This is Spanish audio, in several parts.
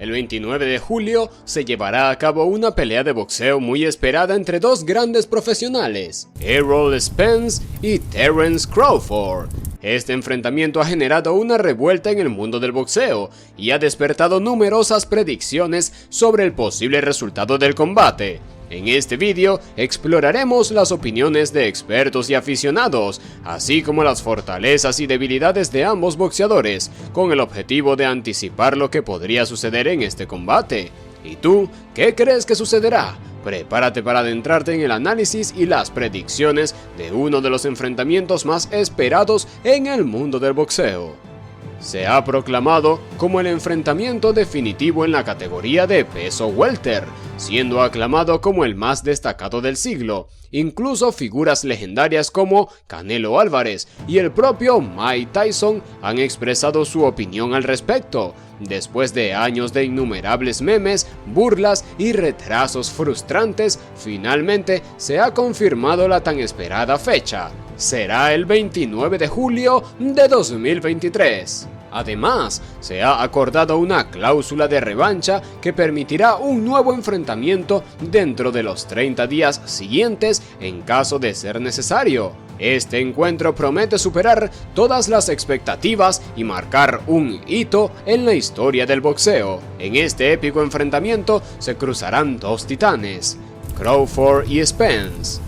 El 29 de julio se llevará a cabo una pelea de boxeo muy esperada entre dos grandes profesionales, Errol Spence y Terence Crawford. Este enfrentamiento ha generado una revuelta en el mundo del boxeo y ha despertado numerosas predicciones sobre el posible resultado del combate. En este vídeo exploraremos las opiniones de expertos y aficionados, así como las fortalezas y debilidades de ambos boxeadores, con el objetivo de anticipar lo que podría suceder en este combate. ¿Y tú, qué crees que sucederá? Prepárate para adentrarte en el análisis y las predicciones de uno de los enfrentamientos más esperados en el mundo del boxeo. Se ha proclamado como el enfrentamiento definitivo en la categoría de peso welter, siendo aclamado como el más destacado del siglo. Incluso figuras legendarias como Canelo Álvarez y el propio Mike Tyson han expresado su opinión al respecto. Después de años de innumerables memes, burlas y retrasos frustrantes, finalmente se ha confirmado la tan esperada fecha. Será el 29 de julio de 2023. Además, se ha acordado una cláusula de revancha que permitirá un nuevo enfrentamiento dentro de los 30 días siguientes en caso de ser necesario. Este encuentro promete superar todas las expectativas y marcar un hito en la historia del boxeo. En este épico enfrentamiento se cruzarán dos titanes, Crawford y Spence.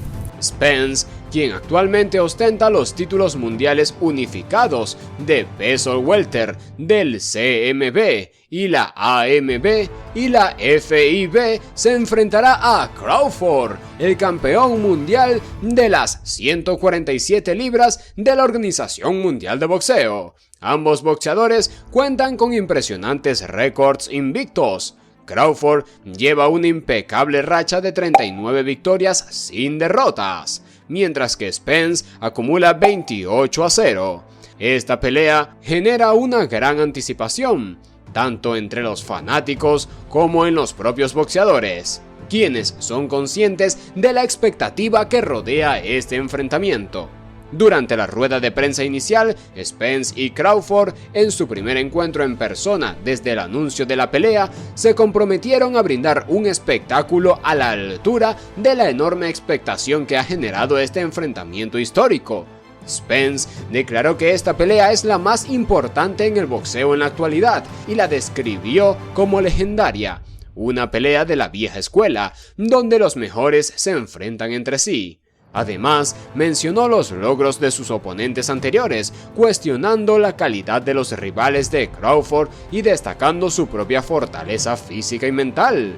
Spence, quien actualmente ostenta los títulos mundiales unificados de peso welter del CMB y la AMB y la FIB, se enfrentará a Crawford, el campeón mundial de las 147 libras de la Organización Mundial de Boxeo. Ambos boxeadores cuentan con impresionantes récords invictos. Crawford lleva una impecable racha de 39 victorias sin derrotas, mientras que Spence acumula 28-0. Esta pelea genera una gran anticipación, tanto entre los fanáticos como en los propios boxeadores, quienes son conscientes de la expectativa que rodea este enfrentamiento. Durante la rueda de prensa inicial, Spence y Crawford, en su primer encuentro en persona desde el anuncio de la pelea, se comprometieron a brindar un espectáculo a la altura de la enorme expectación que ha generado este enfrentamiento histórico. Spence declaró que esta pelea es la más importante en el boxeo en la actualidad y la describió como legendaria, una pelea de la vieja escuela, donde los mejores se enfrentan entre sí. Además, mencionó los logros de sus oponentes anteriores, cuestionando la calidad de los rivales de Crawford y destacando su propia fortaleza física y mental.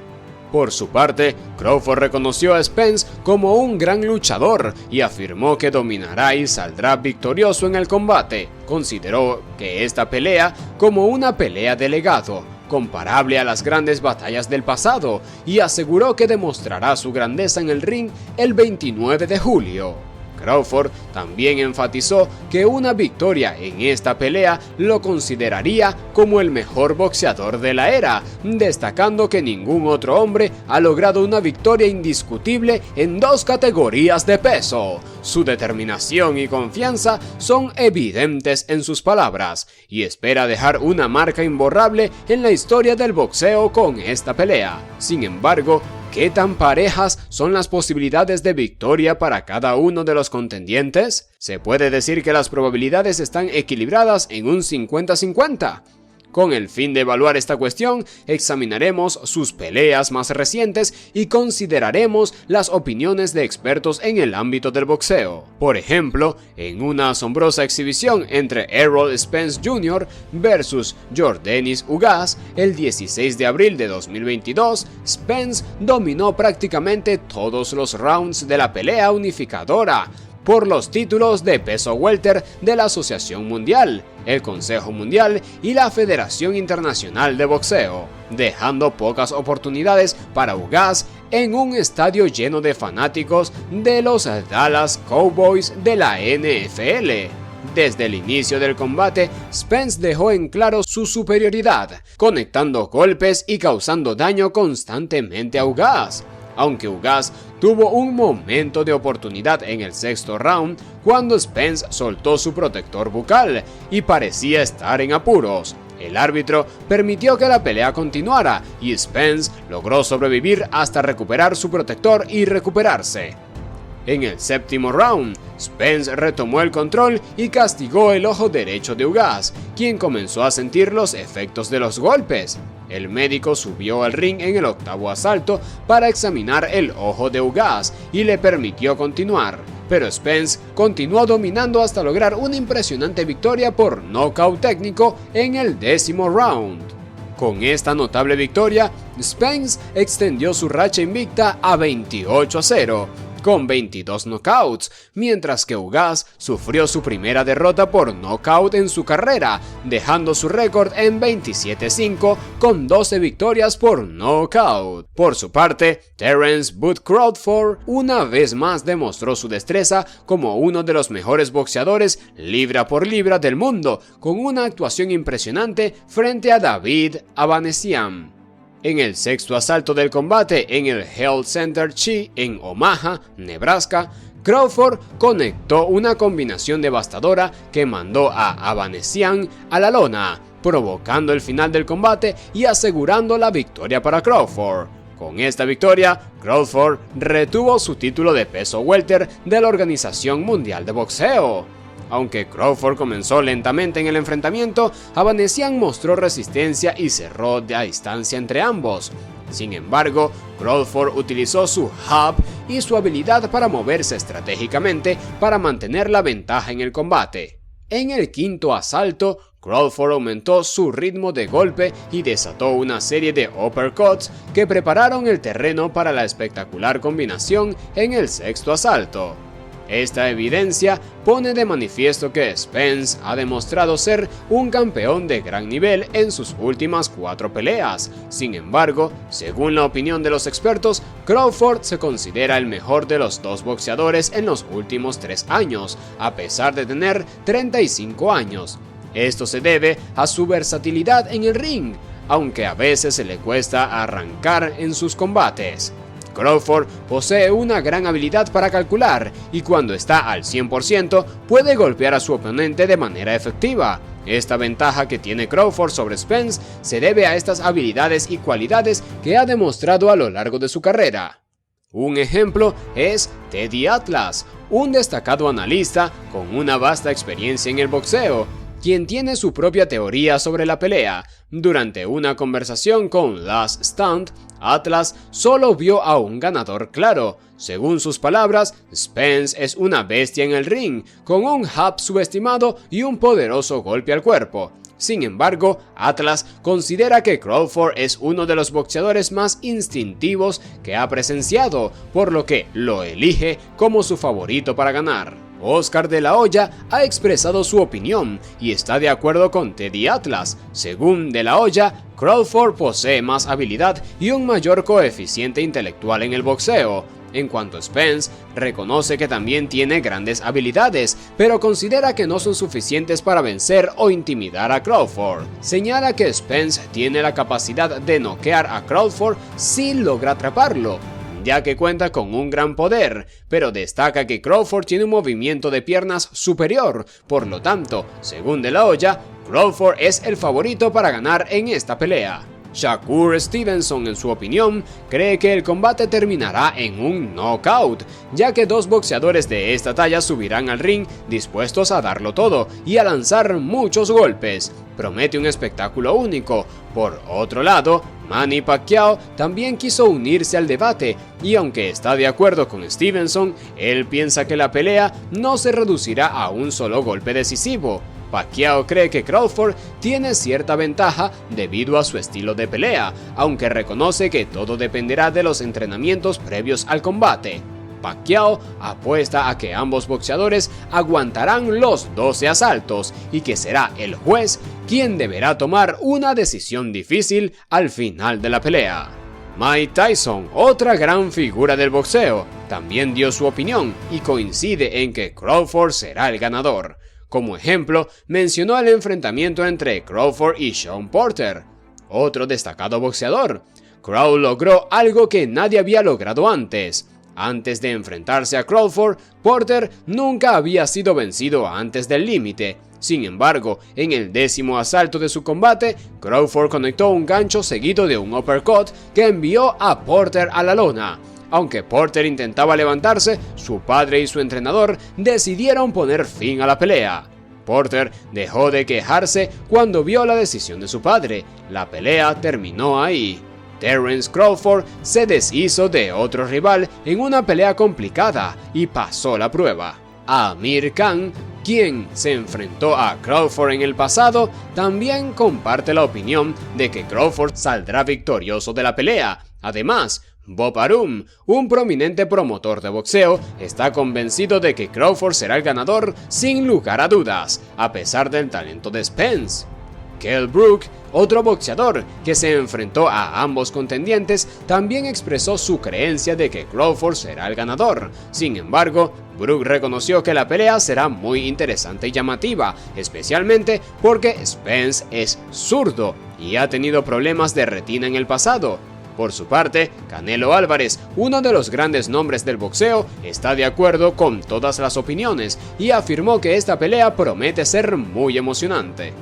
Por su parte, Crawford reconoció a Spence como un gran luchador y afirmó que dominará y saldrá victorioso en el combate. Consideró que esta pelea como una pelea de legado, comparable a las grandes batallas del pasado, y aseguró que demostrará su grandeza en el ring el 29 de julio. Crawford también enfatizó que una victoria en esta pelea lo consideraría como el mejor boxeador de la era, destacando que ningún otro hombre ha logrado una victoria indiscutible en dos categorías de peso. Su determinación y confianza son evidentes en sus palabras, y espera dejar una marca imborrable en la historia del boxeo con esta pelea. Sin embargo, ¿qué tan parejas son las posibilidades de victoria para cada uno de los contendientes? Se puede decir que las probabilidades están equilibradas en un 50-50. Con el fin de evaluar esta cuestión, examinaremos sus peleas más recientes y consideraremos las opiniones de expertos en el ámbito del boxeo. Por ejemplo, en una asombrosa exhibición entre Errol Spence Jr. versus Yordenis Ugas el 16 de abril de 2022, Spence dominó prácticamente todos los rounds de la pelea unificadora por los títulos de peso welter de la Asociación Mundial, el Consejo Mundial y la Federación Internacional de Boxeo, dejando pocas oportunidades para Ugas en un estadio lleno de fanáticos de los Dallas Cowboys de la NFL. Desde el inicio del combate, Spence dejó en claro su superioridad, conectando golpes y causando daño constantemente a Ugas. aunque Ugas tuvo un momento de oportunidad en el sexto round cuando Spence soltó su protector bucal y parecía estar en apuros. El árbitro permitió que la pelea continuara y Spence logró sobrevivir hasta recuperar su protector y recuperarse. En el séptimo round, Spence retomó el control y castigó el ojo derecho de Ugas, quien comenzó a sentir los efectos de los golpes. El médico subió al ring en el octavo asalto para examinar el ojo de Ugas y le permitió continuar, pero Spence continuó dominando hasta lograr una impresionante victoria por nocaut técnico en el décimo round. Con esta notable victoria, Spence extendió su racha invicta a 28-0. Con 22 knockouts, mientras que Ugas sufrió su primera derrota por knockout en su carrera, dejando su récord en 27-5 con 12 victorias por knockout. Por su parte, Terence "Bud" Crawford una vez más demostró su destreza como uno de los mejores boxeadores libra por libra del mundo, con una actuación impresionante frente a David Avanesyan. En el sexto asalto del combate en el Health Center Chi en Omaha, Nebraska, Crawford conectó una combinación devastadora que mandó a Avanesyan a la lona, provocando el final del combate y asegurando la victoria para Crawford. Con esta victoria, Crawford retuvo su título de peso welter de la Organización Mundial de Boxeo. Aunque Crawford comenzó lentamente en el enfrentamiento, Avanesyan mostró resistencia y cerró la distancia entre ambos. Sin embargo, Crawford utilizó su jab y su habilidad para moverse estratégicamente para mantener la ventaja en el combate. En el quinto asalto, Crawford aumentó su ritmo de golpe y desató una serie de uppercuts que prepararon el terreno para la espectacular combinación en el sexto asalto. Esta evidencia pone de manifiesto que Spence ha demostrado ser un campeón de gran nivel en sus últimas 4 peleas. Sin embargo, según la opinión de los expertos, Crawford se considera el mejor de los dos boxeadores en los últimos 3 años, a pesar de tener 35 años. Esto se debe a su versatilidad en el ring, aunque a veces se le cuesta arrancar en sus combates. Crawford posee una gran habilidad para calcular y cuando está al 100% puede golpear a su oponente de manera efectiva. Esta ventaja que tiene Crawford sobre Spence se debe a estas habilidades y cualidades que ha demostrado a lo largo de su carrera. Un ejemplo es Teddy Atlas, un destacado analista con una vasta experiencia en el boxeo, quien tiene su propia teoría sobre la pelea. Durante una conversación con Last Stand, Atlas solo vio a un ganador claro. Según sus palabras, Spence es una bestia en el ring, con un jab subestimado y un poderoso golpe al cuerpo. Sin embargo, Atlas considera que Crawford es uno de los boxeadores más instintivos que ha presenciado, por lo que lo elige como su favorito para ganar. Oscar de la Hoya ha expresado su opinión y está de acuerdo con Teddy Atlas. Según de la Hoya, Crawford posee más habilidad y un mayor coeficiente intelectual en el boxeo. En cuanto a Spence, reconoce que también tiene grandes habilidades, pero considera que no son suficientes para vencer o intimidar a Crawford. Señala que Spence tiene la capacidad de noquear a Crawford si logra atraparlo, ya que cuenta con un gran poder, pero destaca que Crawford tiene un movimiento de piernas superior, por lo tanto, según de la Hoya, Crawford es el favorito para ganar en esta pelea. Shakur Stevenson, en su opinión, cree que el combate terminará en un knockout, ya que dos boxeadores de esta talla subirán al ring dispuestos a darlo todo y a lanzar muchos golpes. Promete un espectáculo único. Por otro lado, Manny Pacquiao también quiso unirse al debate y aunque está de acuerdo con Stevenson, él piensa que la pelea no se reducirá a un solo golpe decisivo. Pacquiao cree que Crawford tiene cierta ventaja debido a su estilo de pelea, aunque reconoce que todo dependerá de los entrenamientos previos al combate. Pacquiao apuesta a que ambos boxeadores aguantarán los 12 asaltos y que será el juez quien deberá tomar una decisión difícil al final de la pelea. Mike Tyson, otra gran figura del boxeo, también dio su opinión y coincide en que Crawford será el ganador. Como ejemplo, mencionó el enfrentamiento entre Crawford y Sean Porter, otro destacado boxeador. Crow logró algo que nadie había logrado antes. Antes de enfrentarse a Crawford, Porter nunca había sido vencido antes del límite. Sin embargo, en el 10º asalto de su combate, Crawford conectó un gancho seguido de un uppercut que envió a Porter a la lona. Aunque Porter intentaba levantarse, su padre y su entrenador decidieron poner fin a la pelea. Porter dejó de quejarse cuando vio la decisión de su padre. La pelea terminó ahí. Terence Crawford se deshizo de otro rival en una pelea complicada y pasó la prueba. Amir Khan, quien se enfrentó a Crawford en el pasado, también comparte la opinión de que Crawford saldrá victorioso de la pelea. Además, Bob Arum, un prominente promotor de boxeo, está convencido de que Crawford será el ganador sin lugar a dudas, a pesar del talento de Spence. Kell Brook, otro boxeador que se enfrentó a ambos contendientes, también expresó su creencia de que Crawford será el ganador. Sin embargo, Brook reconoció que la pelea será muy interesante y llamativa, especialmente porque Spence es zurdo y ha tenido problemas de retina en el pasado. Por su parte, Canelo Álvarez, uno de los grandes nombres del boxeo, está de acuerdo con todas las opiniones y afirmó que esta pelea promete ser muy emocionante.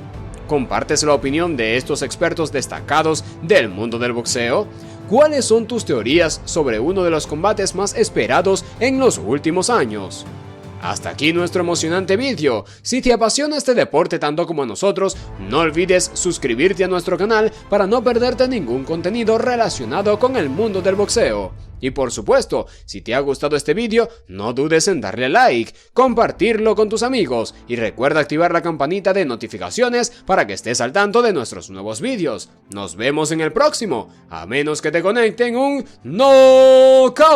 ¿Compartes la opinión de estos expertos destacados del mundo del boxeo? ¿Cuáles son tus teorías sobre uno de los combates más esperados en los últimos años? Hasta aquí nuestro emocionante vídeo. Si te apasiona este deporte tanto como a nosotros, no olvides suscribirte a nuestro canal para no perderte ningún contenido relacionado con el mundo del boxeo. Y por supuesto, si te ha gustado este vídeo, no dudes en darle like, compartirlo con tus amigos y recuerda activar la campanita de notificaciones para que estés al tanto de nuestros nuevos vídeos. Nos vemos en el próximo, a menos que te conecten un knockout.